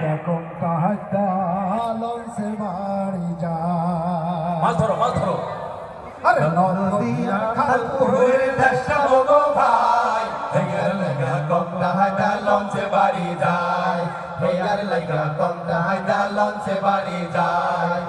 দেখুন কাহাতা লঞ্চে বাড়ি যা মাছ ধরো আরে নদীয়া খাল পুকুরের দেশটা বগো ভাই হেয়ার লাগা কমটা হাইদা লঞ্চে বাড়ি যায় হেয়ার লাগা কমটা হাইদা লঞ্চে বাড়ি যায়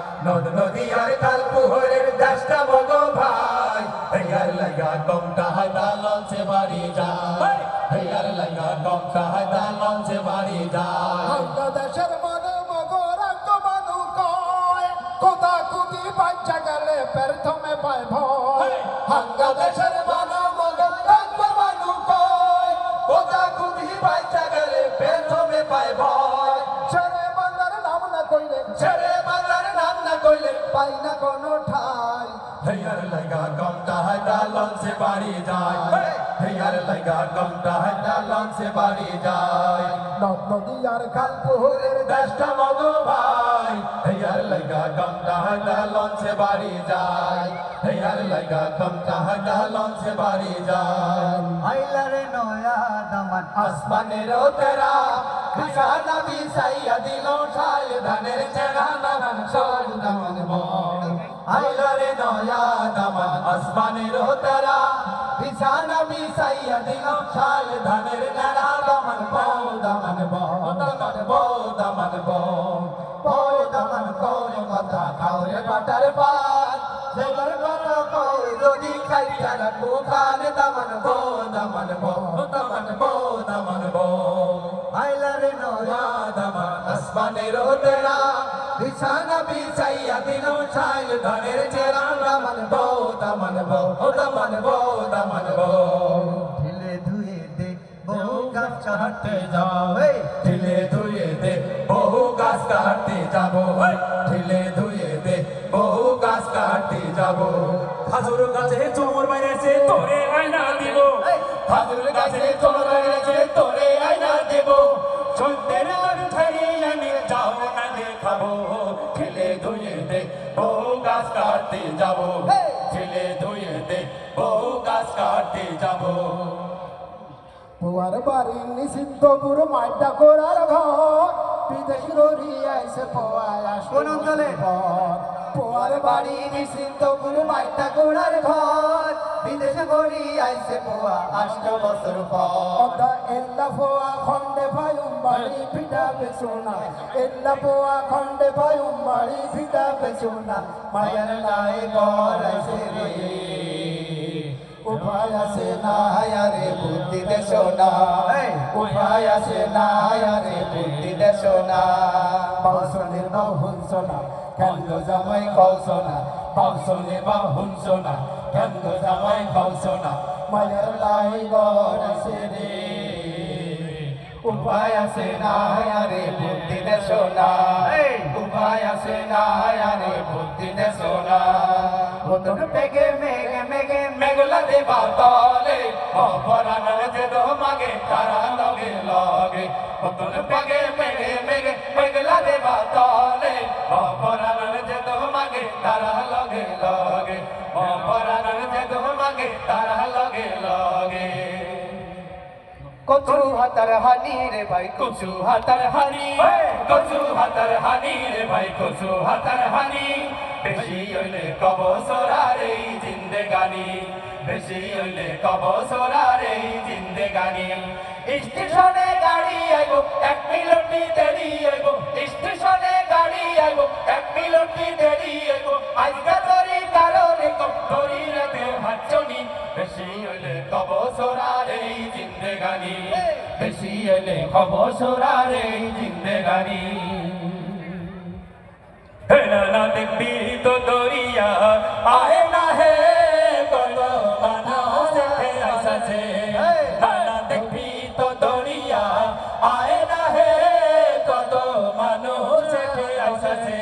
নদী আর খাল পুকুরের দেশটা বগো ভাই হেয়ার লাগা কমটা হাইদা লঞ্চে বাড়ি যায় হেয়ার লাগা কমটা হাইদা লঞ্চে বাড়ি যায় বাংলাদেশের মনে মগরাঙ্গ মানু কয় কোথা কুদি বাচ্চা গেলে প্রথমে পায় ভয় বাংলাদেশের মনে মগরাঙ্গ মানু কয় কোথা কুদি বাচ্চা গেলে প্রথমে পায় ভয় ছেড়ে বাংলার নাম না কইলে ছেড়ে বাংলার নাম না কইলে পাই না কোনো ঠাই হেয়ার লাগা কমটা হাইদা লঞ্চে বাড়ি যায় হেয়ার লাগা কমটা হাইদা লঞ্চে বাড়ি যায় নদী আর খাল পুকুরের দেশটা মগো ভাই হেয়ার লাগা কমটা হাইদা লঞ্চে বাড়ি যায় হেয়ার লাগা কমটা হাইদা লঞ্চে বাড়ি যায় আইলারে নয়া দামান আসমানের তেরা বিছানা বিছাইয়া দিল ঠাল ধানের চেরা নামান সর দামান বল আইলারে নয়া দামান আসমানের তেরা বিছানা বিছাইয়া দিল ঠাল ধানের চেরা দামান বল দামান বল দামান বল দামান বল বল দামান কোন কথা খাওরে বাটার পাত সেবার কথা কই যদি খাইয়া রাখো খান দামান বল দামান বল দামান বল দামান বল আইলারে নয়া দামান আসমানের তেরা বিছানা বিছাইয়া দিল ছাইল ধানের চেরা দামান বল দামান বল দামান বল দামান বল ঢিলে ধুয়ে দে বহু গাছ কাটতে যাও ঢিলে ধুয়ে দে বহু গাছ কাটতে যাব ঢিলে ধুয়ে দে বহু গাছ কাটতে যাব খাজুর গাছে চোর বাইরেছে তোরে আয়না দিব খাজুর গাছে চোর বাইরেছে তোরে আয়না দেব সন্ধ্যের ঠাই আমি যাও না দেখাবো ঢিলে ধুয়ে দে বহু গাছ কাটতে যাব ঢিলে ধুয়ে দে বহু গাছ কাটতে যাব পুয়ার বাড়ি নিষিদ্ধপুর মাইটা করার ঘর বিদেশ গড়ি আইসে পোয়াস কোন অঞ্চলে পুয়ার বাড়ি নিষিদ্ধপুর মাইটা করার ঘর বিদেশ গড়ি আইসে পোয়া 8 বছর পর এল্লা পোয়া খন্ডে ভাইম বাড়ি ফিটা বেসোনা এল্লা পোয়া খন্ডে ভাইম বাড়ি ফিটা বেসোনা মায়ের নাই ঘর আইসে রে উপায় আছে না আরে বুদ্ধি দেশো না উপায় আছে না আরে বুদ্ধি দেশো না বাউসনের বাউ হুনছো না কেন্দ্র জামাই কৌছো না বাউসনে বা হুনছো না কেন্দ্র জামাই কৌছো না মায়ের লাই গড় আছে রে উপায় আছে না আরে বুদ্ধি দেশো না উপায় আছে না আরে বুদ্ধি দেশো না মতন পেগে মেঘে মেঘে মেঘলা দেবা তলে অপরাণের যে দো মাগে তারা লগে লগে মতন পেগে মেঘে মেঘে মেঘলা দেবা তলে অপরাণের যে দো মাগে তারা লগে লগে অপরাণের যে দো মাগে তারা লগে লগে কচু হাতার হানি রে ভাই কচু হাতার হানি কচু হাতার হানি রে ভাই কচু হাতার হানি বেশি হইলে কব সোরার এই জিন্দেগানি বেশি হইলে কব সোরার এই জিন্দেগানি স্টেশনে গাড়ি আইব 1 মিনিট দেরি আইব স্টেশনে গাড়ি আইব 1 মিনিট দেরি আইব আজকা তোরি কারণে কম তোরি রাতে হাঁচনি বেশি হইলে কব সোরার এই জিন্দেগানি বেশি হইলে কব সোরার এই জিন্দেগানি না দেখবি তো দরিয়া আয় না হে কত মানুষ আইসাছে না দেখবি তো দরিয়া আয় না হে কত মানুষ আইসাছে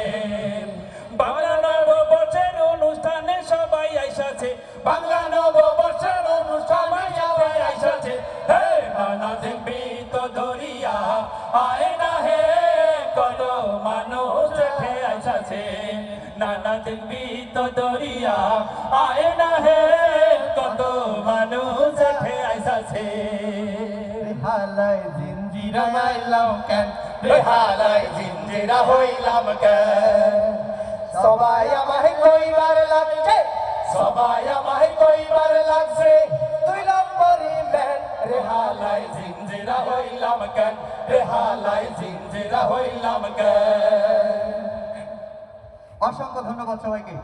বাংলা নববর্ষের অনুষ্ঠানে সবাই আইসাছে বাংলা নববর্ষের অনুষ্ঠানে সবাই আইসাছে হে না দেখবি তো দরিয়া আয় না হে কত মানুষ আইসাছে নানা দেখবি তো দরিয়া আয় না হে কত মানুষ আইসাছে হালাই জিঞ্জিরা আইলাও কেন বেহালাই জিঞ্জিরা হইলাম কেন সবাই আমায় কইবার লাগছে সবাই আমায় কইবার লাগছে 2 নম্বরই ম্যান রেহালাই জিঞ্জিরা হইলাম কেন রেহালাই জিঞ্জিরা হইলাম কেন অসংখ্য ধন্যবাদ সবাইকে